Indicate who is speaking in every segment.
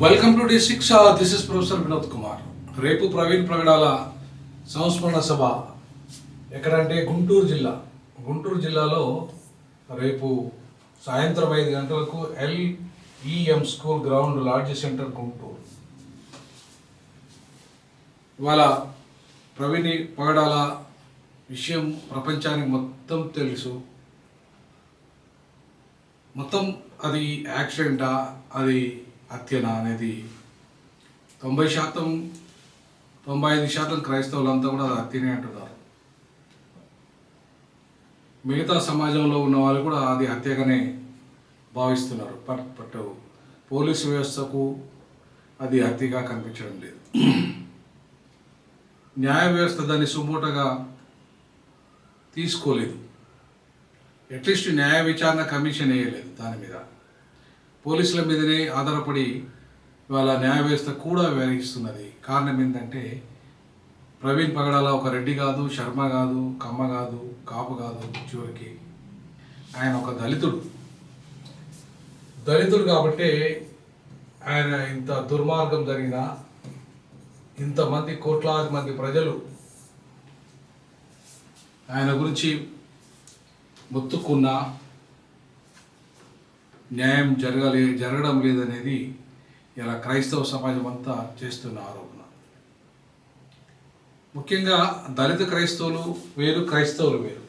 Speaker 1: Welcome to డి6. This is professor Vinod Kumar. రేపు ప్రవీణ్ ప్రగడాల సంస్మరణ సభ ఎక్కడంటే గుంటూరు జిల్లాలో రేపు సాయంత్రం 5 గంటలకు LEM school ground LADS centre Guntur. ఇవాళ ప్రవీణ్ పగడాల విషయం ప్రపంచానికి మొత్తం తెలుసు. మొత్తం అది యాక్సిడెంటా, అది హత్యనా అనేది 95% క్రైస్తవులంతా కూడా అది హత్యనే అంటున్నారు. మిగతా సమాజంలో ఉన్న వాళ్ళు కూడా అది హత్యగానే భావిస్తున్నారు. బట్ పోలీసు వ్యవస్థకు అది హత్యగా కనిపించడం లేదు. న్యాయ వ్యవస్థ దాన్ని సుమోటగా తీసుకోలేదు. అట్లీస్ట్ న్యాయ విచారణ కమిషన్ వేయలేదు. దాని మీద పోలీసుల మీదనే ఆధారపడి ఇవాళ న్యాయ వ్యవస్థ కూడా వ్యవహరిస్తున్నది. కారణం ఏంటంటే ప్రవీణ్ పగడాల ఒక రెడ్డి కాదు, శర్మ కాదు, కమ్మ కాదు, కాపు కాదు, చివరికి ఆయన ఒక దళితుడు కాబట్టి ఆయన ఇంత దుర్మార్గం జరిగినా, ఇంతమంది కోట్లాది మంది ప్రజలు ఆయన గురించి మొత్తుకున్నా న్యాయం జరగడం లేదనేది ఇలా క్రైస్తవ సమాజం అంతా చేస్తున్న ఆరోపణ. ముఖ్యంగా దళిత క్రైస్తవులు వేరు, క్రైస్తవులు వేరు.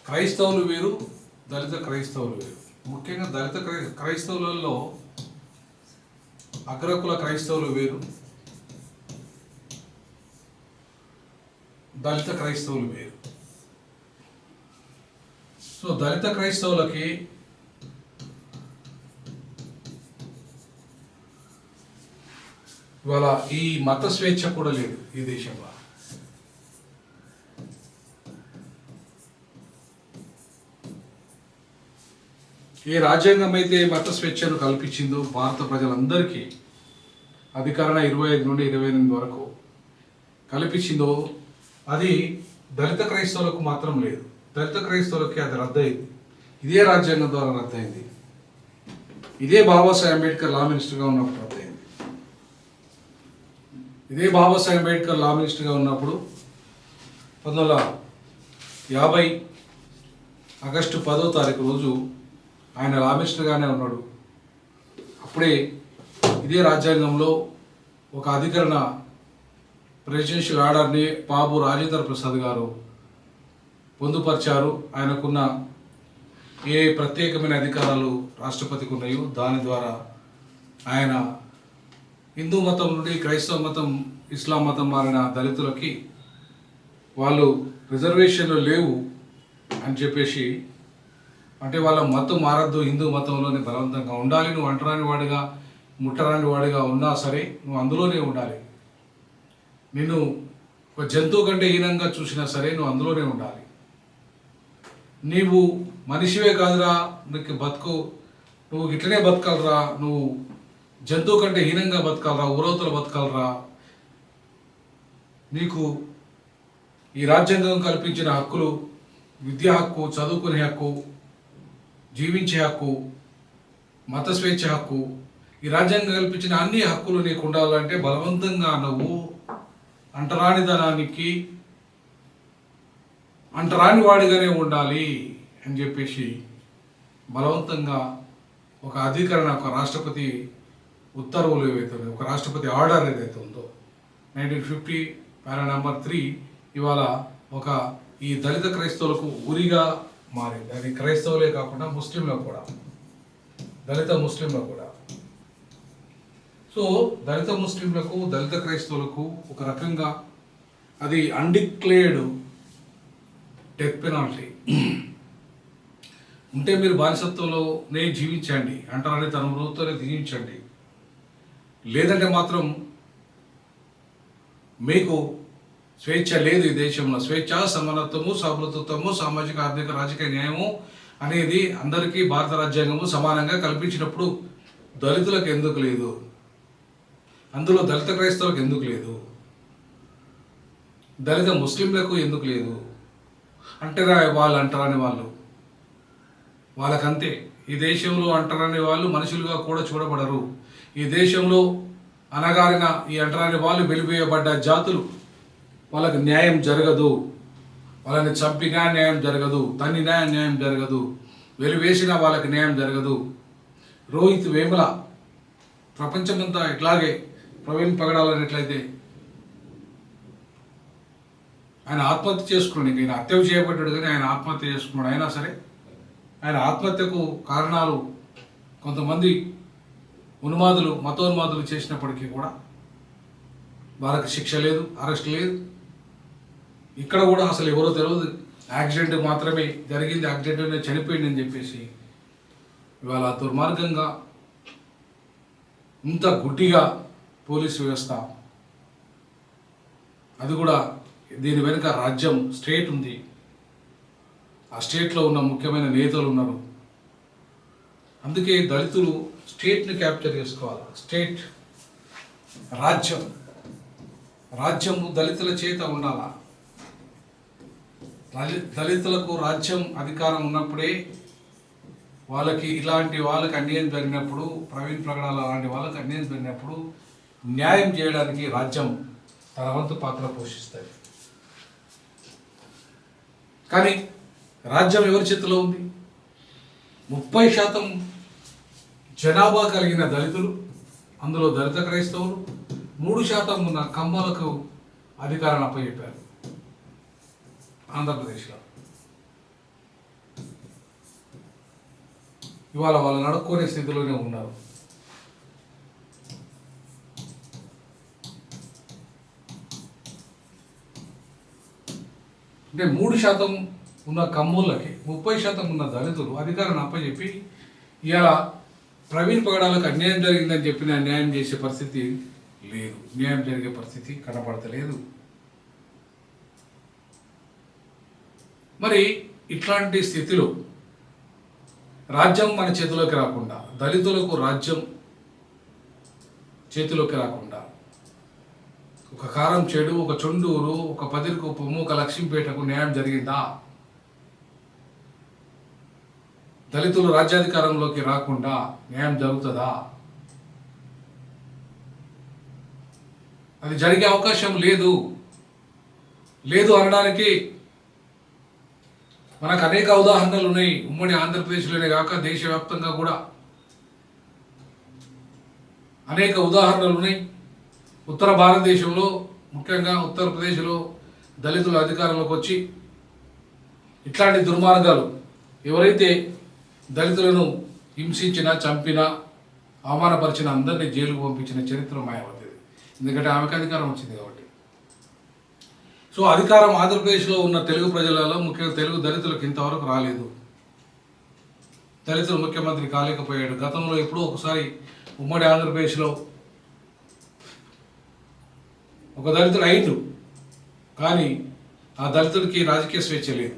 Speaker 1: క్రైస్తవులు వేరు, దళిత క్రైస్తవులు వేరు. ముఖ్యంగా దళిత క్రైస్తవులలో అగ్రకుల క్రైస్తవులు వేరు, దళిత క్రైస్తవులు వేరు. సో దళిత క్రైస్తవులకి ఇవాళ ఈ మత స్వేచ్ఛ కూడా లేదు ఈ దేశంలో. ఏ రాజ్యాంగం అయితే మత స్వేచ్ఛను కల్పించిందో భారత ప్రజలందరికీ అధికరణ 25 నుండి 28 వరకు కల్పించిందో అది దళిత క్రైస్తవులకు మాత్రం లేదు. దళిత క్రైస్తవులకి అది రద్దయింది. ఇదే రాజ్యాంగం ద్వారా రద్దయింది. ఇదే బాబాసాహెబ్ అంబేద్కర్ లా మినిస్టర్గా ఉన్నప్పుడు రద్దయింది. ఇదే బాబాసాహెబ్ అంబేద్కర్ లా మినిస్టర్గా ఉన్నప్పుడు 1950 ఆగస్టు 10వ తారీఖు రోజు ఆయన లా మినిస్టర్గానే ఉన్నాడు. అప్పుడే ఇదే రాజ్యాంగంలో ఒక అధికరణ ప్రెసిడెన్షియల్ ఆర్డర్ని బాబు రాజేంద్ర ప్రసాద్ గారు పొందుపరిచారు. ఆయనకున్న ఏ ప్రత్యేకమైన అధికారాలు రాష్ట్రపతికి ఉన్నాయో దాని ద్వారా ఆయన హిందూ మతం నుండి క్రైస్తవ మతం, ఇస్లాం మతం మారిన దళితులకి వాళ్ళు రిజర్వేషన్లు లేవు అని చెప్పేసి, అంటే వాళ్ళ మతం మారద్దు, హిందూ మతంలోనే బలవంతంగా ఉండాలి, నువ్వు అంటరాని వాడిగా ముట్టరాని వాడిగా ఉన్నా సరే నువ్వు అందులోనే ఉండాలి, నిన్ను ఒక జంతువు కంటే హీనంగా చూసినా సరే నువ్వు అందులోనే ఉండాలి, నీవు మనిషివే కాదురా, నీకు నువ్వు ఇట్లనే బతకాలరా, నువ్వు జంతువు కంటే హీనంగా బతకాలరా, ఊరవతల బతకాలరా, నీకు ఈ రాజ్యాంగం కల్పించిన హక్కులు, విద్యా హక్కు, చదువుకునే హక్కు, జీవించే హక్కు, మత స్వేచ్ఛ హక్కు, ఈ రాజ్యాంగం కల్పించిన అన్ని హక్కులు నీకు ఉండాలంటే బలవంతంగా నువ్వు అంటరానిదనానికి అంటరాని వాడిగానే ఉండాలి అని చెప్పేసి బలవంతంగా ఒక అధికరణ, ఒక రాష్ట్రపతి ఉత్తర్వులు ఏవైతే ఉన్నాయో, ఒక రాష్ట్రపతి ఆర్డర్ ఏదైతే ఉందో 1950 పారా నంబర్ 3 ఇవాళ ఒక ఈ దళిత క్రైస్తవులకు ఉరిగా మారింది. అది క్రైస్తవులే కాకుండా ముస్లింలకు కూడా, దళిత ముస్లింలకు కూడా. సో దళిత ముస్లింలకు, దళిత క్రైస్తవులకు ఒక రకంగా అది అన్డిక్లేర్డ్ డెత్ పెనాల్టీ. ఉంటే మీరు బానిసత్వంలోనే జీవించండి, అంటారని తన మృతతోనే జీవించండి, లేదంటే మాత్రం మీకు స్వేచ్ఛ లేదు ఈ దేశంలో. స్వేచ్ఛ, సమానత్వము, సౌభృతత్వము, సామాజిక, ఆర్థిక, రాజకీయ న్యాయము అనేది అందరికీ భారత రాజ్యాంగము సమానంగా కల్పించినప్పుడు దళితులకు ఎందుకు లేదు? అందులో దళిత క్రైస్తవులకు ఎందుకు లేదు? దళిత ముస్లింలకు ఎందుకు లేదు? అంటే వాళ్ళు అంటారని వాళ్ళకంతే ఈ దేశంలో అంటరాని వాళ్ళు మనుషులుగా కూడా చూడబడరు. ఈ దేశంలో అనగారిన ఈ అంటరాని వాళ్ళు వెలివేయబడ్డ జాతులు, వాళ్ళకి న్యాయం జరగదు. వాళ్ళని చంపినా న్యాయం జరగదు, తన్నినా న్యాయం జరగదు, వెలివేసిన వాళ్ళకి న్యాయం జరగదు. రోహిత్ వేముల ప్రపంచమంతా ఇట్లాగే ప్రవీణ్ పగడాలన్నట్లయితే ఆయన ఆత్మహత్య చేసుకున్నాడు. ఆయన హత్య చేయబడ్డాడు కానీ ఆయన ఆత్మహత్య చేసుకున్నాడు. అయినా సరే ఆయన ఆత్మహత్యకు కారణాలు కొంతమంది ఉన్మాదులు, మతోన్మాదులు చేసినప్పటికీ కూడా వాళ్ళకి శిక్ష లేదు, అరెస్ట్ లేదు. ఇక్కడ కూడా అసలు ఎవరో తెలియదు, యాక్సిడెంట్ మాత్రమే జరిగింది, యాక్సిడెంట్లోనే చనిపోయిందని చెప్పేసి ఇవాళ దుర్మార్గంగా ఇంత గుడ్డిగా పోలీసు వ్యవస్థ, అది కూడా దీని వెనుక రాజ్యం, స్టేట్ ఉంది. ఆ స్టేట్లో ఉన్న ముఖ్యమైన నేతలు ఉన్నారు. అందుకే దళితులు స్టేట్ని క్యాప్చర్ చేసుకోవాలి. స్టేట్, రాజ్యము దళితుల చేత ఉండాలా. దళితులకు రాజ్యం, అధికారం ఉన్నప్పుడే వాళ్ళకి అన్యాయం జరిగినప్పుడు, ప్రవీణ్ ప్రగడాల లాంటి వాళ్ళకి అన్యాయం జరిగినప్పుడు న్యాయం చేయడానికి రాజ్యం తన వంతు పాత్ర పోషిస్తుంది. కానీ రాజ్యం ఎవరి చేతిలో ఉంది? 30% జనాభా కలిగిన దళితులు, అందులో దళిత క్రైస్తవులు, 3% ఉన్న కమ్మలకు అధికారాన్ని అప్పచెప్పారు ఆంధ్రప్రదేశ్లో. ఇవాళ వాళ్ళు నడుక్కునే స్థితిలోనే ఉన్నారు. అంటే 3% ఉన్న కమ్మోళ్ళకి 30% ఉన్న దళితులు అధికారాన్ని అప్పచెప్పి ఇవాళ ప్రవీణ్ పగడాలకు అన్యాయం జరిగిందని చెప్పిన న్యాయం చేసే పరిస్థితి లేదు, న్యాయం జరిగే పరిస్థితి కనపడతలేదు. మరి ఇట్లాంటి స్థితిలో రాజ్యం మన చేతిలోకి రాకుండా, దళితులకు రాజ్యం చేతిలోకి రాకుండా, ఒక కారం చెడు, ఒక చొండూరు, ఒక పదిరికుప్పము, ఒక లక్ష్మీపేటకు న్యాయం జరిగిందా? దళితులు రాజ్యాధికారంలోకి రాకుండా న్యాయం జరుగుతుందా? అది జరిగే అవకాశం లేదు. అనడానికి మనకు అనేక ఉదాహరణలు ఉన్నాయి. ఉమ్మడి ఆంధ్రప్రదేశ్లోనే కాక దేశవ్యాప్తంగా కూడా అనేక ఉదాహరణలు ఉన్నాయి. ఉత్తర భారతదేశంలో, ముఖ్యంగా ఉత్తరప్రదేశ్లో దళితుల అధికారంలోకి వచ్చి ఇట్లాంటి దుర్మార్గాలు, ఎవరైతే దళితులను హింసించినా, చంపినా, అవమానపరిచిన అందరినీ జైలుకు పంపించిన చరిత్ర మాయావతిది. ఎందుకంటే ఆమెకు అధికారం వచ్చింది కాబట్టి. సో అధికారం ఆంధ్రప్రదేశ్లో ఉన్న తెలుగు ప్రజలలో, ముఖ్యంగా తెలుగు దళితులకు ఇంతవరకు రాలేదు. దళితులు ముఖ్యమంత్రి కాలేకపోయాడు. గతంలో ఎప్పుడో ఒకసారి ఉమ్మడి ఆంధ్రప్రదేశ్లో ఒక దళితుడు అయిండు, కానీ ఆ దళితుడికి రాజకీయ స్వేచ్ఛ లేదు.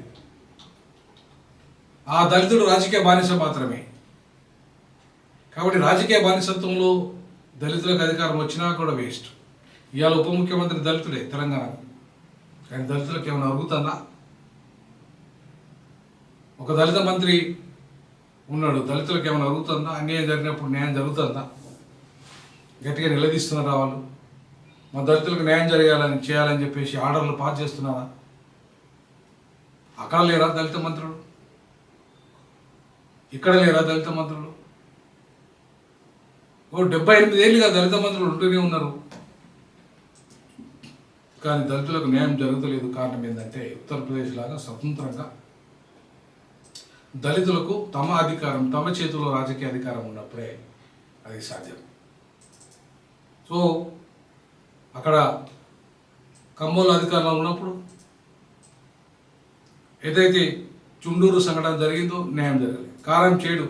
Speaker 1: ఆ దళితుడు రాజకీయ బానిస మాత్రమే. కాబట్టి రాజకీయ బానిసత్వంలో దళితులకు అధికారం వచ్చినా కూడా వేస్ట్. ఇవాళ ఉప ముఖ్యమంత్రి దళితుడే తెలంగాణ, కానీ దళితులకు ఏమైనా అరుగుతుందా? ఒక దళిత మంత్రి ఉన్నాడు, దళితులకు ఏమైనా అరుగుతుందా? అన్యాయం జరిగినప్పుడు న్యాయం జరుగుతుందా? గట్టిగా నిలదీస్తున్నారా వాళ్ళు? మా దళితులకు న్యాయం చేయాలని చెప్పేసి ఆర్డర్లు పాస్ చేస్తున్నారా? అక్కడ లేరా దళిత మంత్రులు? ఇక్కడ లేరా దళిత మంత్రులు? 78 ఏళ్ళుగా దళిత మంత్రులు ఉంటూనే ఉన్నారు, కానీ దళితులకు న్యాయం జరగలేదు. కారణం ఏంటంటే ఉత్తరప్రదేశ్ లాగా స్వతంత్రంగా దళితులకు తమ అధికారం, తమ చేతిలో రాజకీయ అధికారం ఉన్నప్పుడే అది సాధ్యం. సో అక్కడ కమ్మోలు అధికారంలో ఉన్నప్పుడు ఏదైతే చుండూరు సంఘటన జరిగిందో న్యాయం జరగలేదు. కారం చేడు